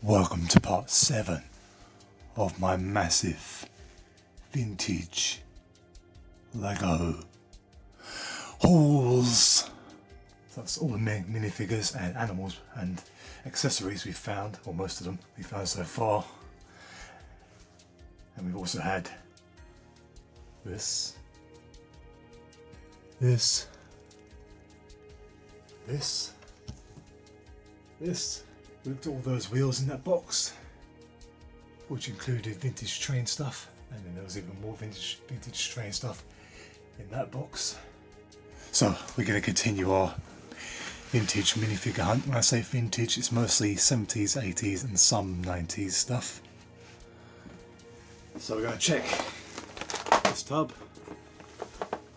Welcome to part 7 of my massive vintage Lego hauls. That's all the minifigures and animals and accessories we've found, or most of them we've found so far. And we've also had this. We looked at all those wheels in that box, which included vintage train stuff, and then there was even more vintage train stuff in that box. So we're going to continue our vintage minifigure hunt. When I say vintage, it's mostly 70s, 80s and some 90s stuff. So we're going to check this tub,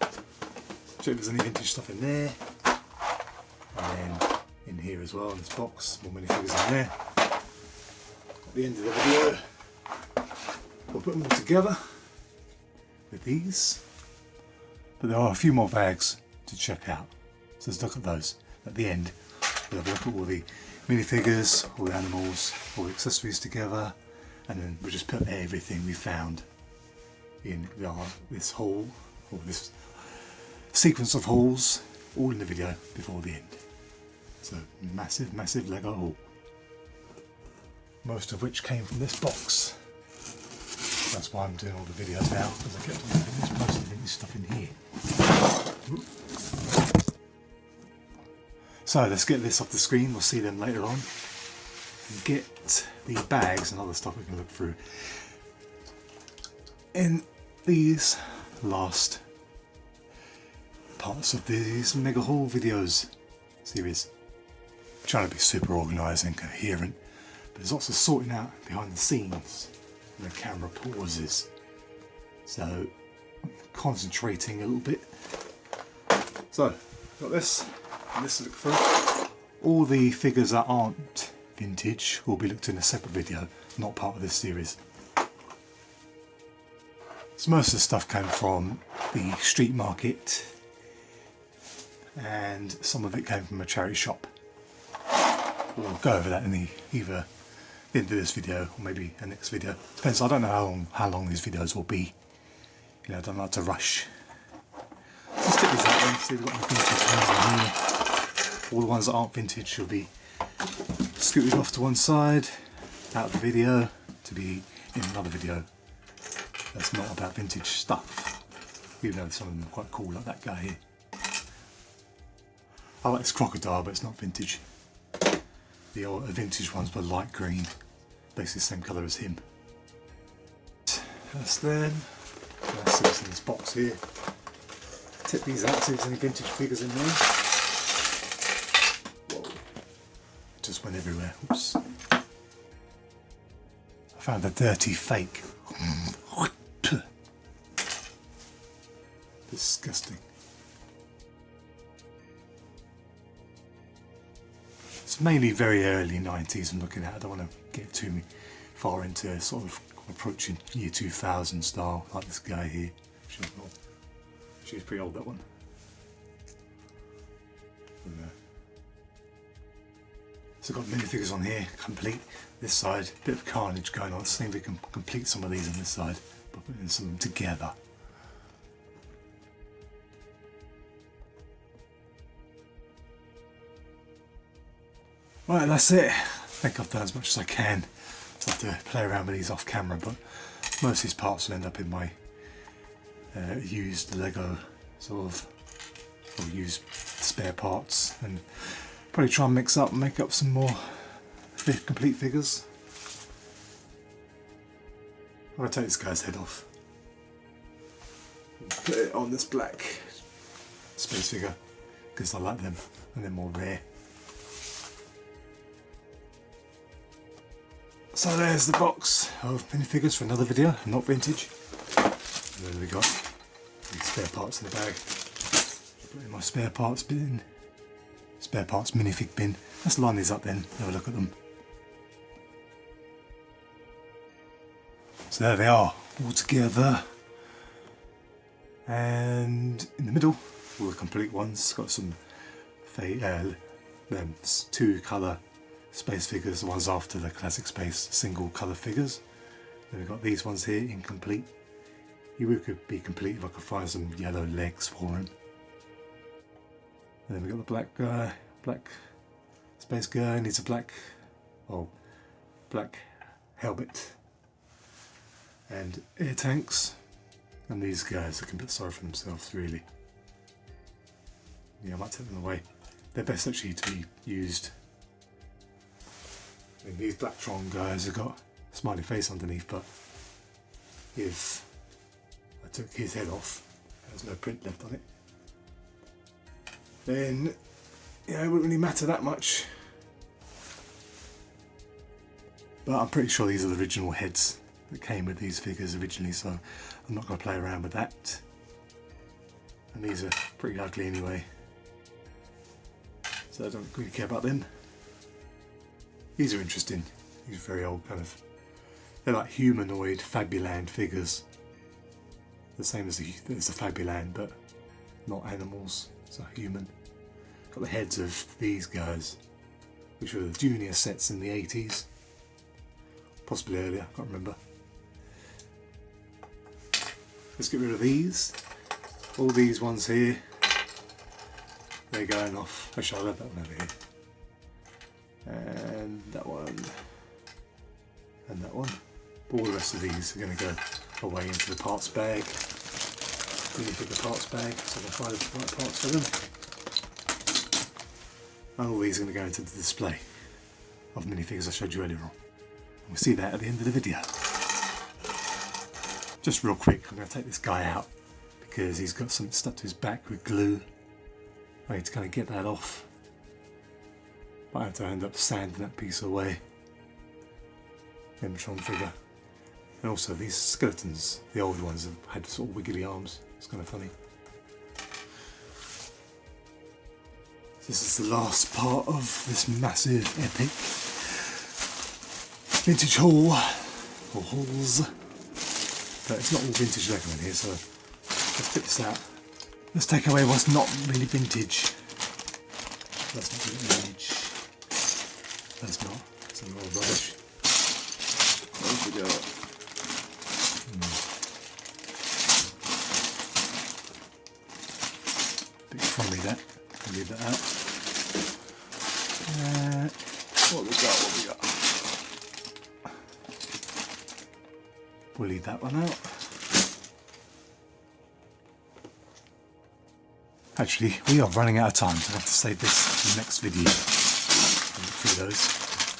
check if there's any vintage stuff in there, and then in here as well in this box, more minifigures in there. At the end of the video, we'll put them all together with these. But there are a few more bags to check out, so let's look at those. At the end, we'll have a look at all the minifigures, all the animals, all the accessories together, and then we'll just put everything we found in this haul, or this sequence of hauls, all in the video before the end. So massive Lego haul. Most of which came from this box. That's why I'm doing all the videos now, because I kept most of the stuff in here. So let's get this off the screen, we'll see them later on. And get the bags and other stuff we can look through in these last parts of these mega haul videos series. Trying to be super organised and coherent, but there's lots of sorting out behind the scenes when the camera pauses. So I'm concentrating a little bit. So got this, and this to look through. All the figures that aren't vintage will be looked in a separate video, not part of this series. So most of the stuff came from the street market, and some of it came from a charity shop. We'll go over that in either the end of this video or maybe a next video. Depends, I don't know how long these videos will be. You know, I don't like to rush. Let's stick these out then, see if we've got any vintage ones in here. All the ones that aren't vintage will be scooted off to one side, out of the video, to be in another video that's not about vintage stuff. Even though some of them are quite cool, like that guy here. I like this crocodile, but it's not vintage. The old vintage ones were light green, basically the same colour as him. That's them. Let's see what's in this box here. Tip these out, see if there's any vintage figures in there. Whoa. Just went everywhere. Oops. I found a dirty fake. Disgusting. It's mainly very early 90s I'm looking at. I don't want to get too far into sort of approaching year 2000 style, like this guy here. She's pretty old, that one. So I've got minifigures on here, complete. This side, bit of carnage going on. Let's see if we can complete some of these on this side by putting some of them together. Right, that's it. I think I've done as much as I can. I have to play around with these off camera, but most of these parts will end up in my used Lego sort of, or used spare parts, and probably try and make up some more complete figures. I'm going to take this guy's head off. Put it on this black space figure, because I like them and they're more rare. So there's the box of minifigures for another video, not vintage. And then we got the spare parts in the bag. Put in my spare parts bin, spare parts minifig bin. Let's line these up then, have a look at them. So there they are, all together. And in the middle, all the complete ones. Got some two colour space figures, the ones after the classic space single colour figures. Then we've got these ones here, incomplete. He could be complete if I could find some yellow legs for him. And then we've got the black guy, black space guy, needs a black helmet and air tanks. And these guys are a bit sorry for themselves, really. Yeah, I might take them away. They're best actually to be used. I mean, these Blacktron guys have got a smiley face underneath, but if I took his head off, there's no print left on it, then yeah, it wouldn't really matter that much. But I'm pretty sure these are the original heads that came with these figures originally, so I'm not going to play around with that. And these are pretty ugly anyway, so I don't really care about them. These are interesting. These are very old, kind of. They're like humanoid Fabuland figures. The same as the Fabuland, but not animals, so human. Got the heads of these guys, which were the junior sets in the 80s. Possibly earlier, I can't remember. Let's get rid of these. All these ones here, they're going off. Actually, I'll have that one over here. And that one. And that one. All the rest of these are going to go away into the parts bag. Minifigure parts bag, so I can find the right parts for them. And all these are going to go into the display of minifigures I showed you earlier on. We'll see that at the end of the video. Just real quick, I'm going to take this guy out because he's got something stuck to his back with glue. I need to kind of get that off. Might have to end up sanding that piece away. Emertron figure. And also these skeletons, the old ones, have had sort of wiggly arms. It's kind of funny. This is the last part of this massive epic vintage haul, or hauls. But it's not all vintage Lego in here, so let's put this out. Let's take away what's not really vintage. That's not really vintage. That's not. It's a lot of rubbish. There we go. Bit funny that. I'll leave that out. What we got? What we got? We'll leave that one out. Actually, we are running out of time, so I'll have to save this for the next video. I'll look through those.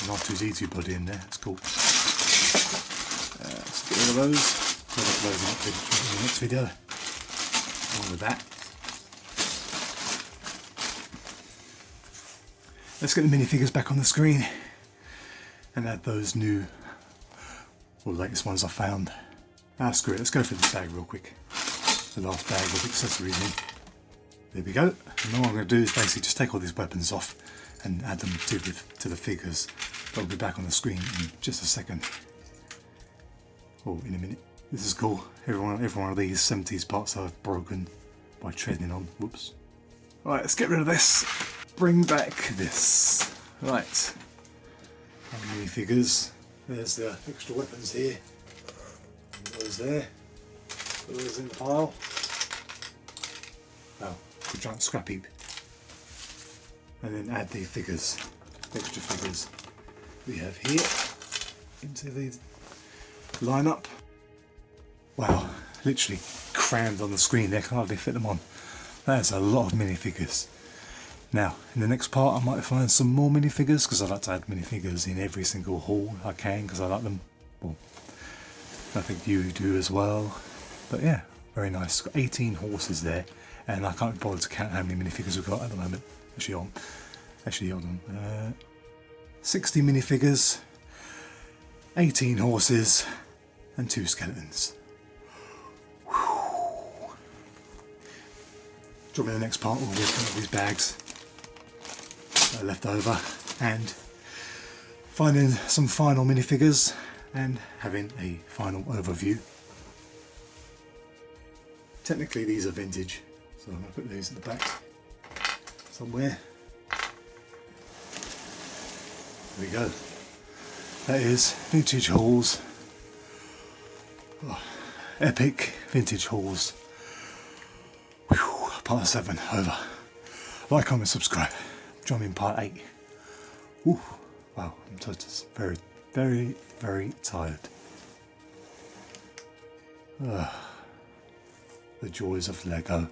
An R2-D2 body in there, that's cool. Let's get rid of those. We'll look at those in the next video. Along with that. Let's get the minifigures back on the screen and add those new, or latest ones I found. Screw it, let's go through this bag real quick. The last bag with accessories in. There we go. And all I'm going to do is basically just take all these weapons off and add them to the figures. They'll be back on the screen in just a second. Oh, in a minute. This is cool. Every one of these 70s parts are broken by treading on. Whoops. Alright, let's get rid of this. Bring back this. Right. Minifigures. There's the extra weapons here. And those there. Put those in the pile. Oh, a giant scrap heap. And then add the figures, extra figures we have here into the lineup. Wow, literally crammed on the screen there, can hardly fit them on. That's a lot of minifigures. Now, in the next part I might find some more minifigures, because I like to add minifigures in every single haul I can, because I like them. Well, I think you do as well. But yeah, very nice. Got 18 horses there, and I can't bother to count how many minifigures we've got at the moment. Actually, hold on. 60 minifigures, 18 horses, and 2 skeletons. Whew. Drop in the next part, we'll whip out these bags that are left over, and finding some final minifigures and having a final overview. Technically these are vintage, so I'm going to put these at the back somewhere. There we go. That is vintage hauls. Oh, epic vintage hauls. Whew, part 7 over. Like, comment, subscribe. Join me in part 8. Ooh, wow, I'm just very, very, very tired. The joys of Lego.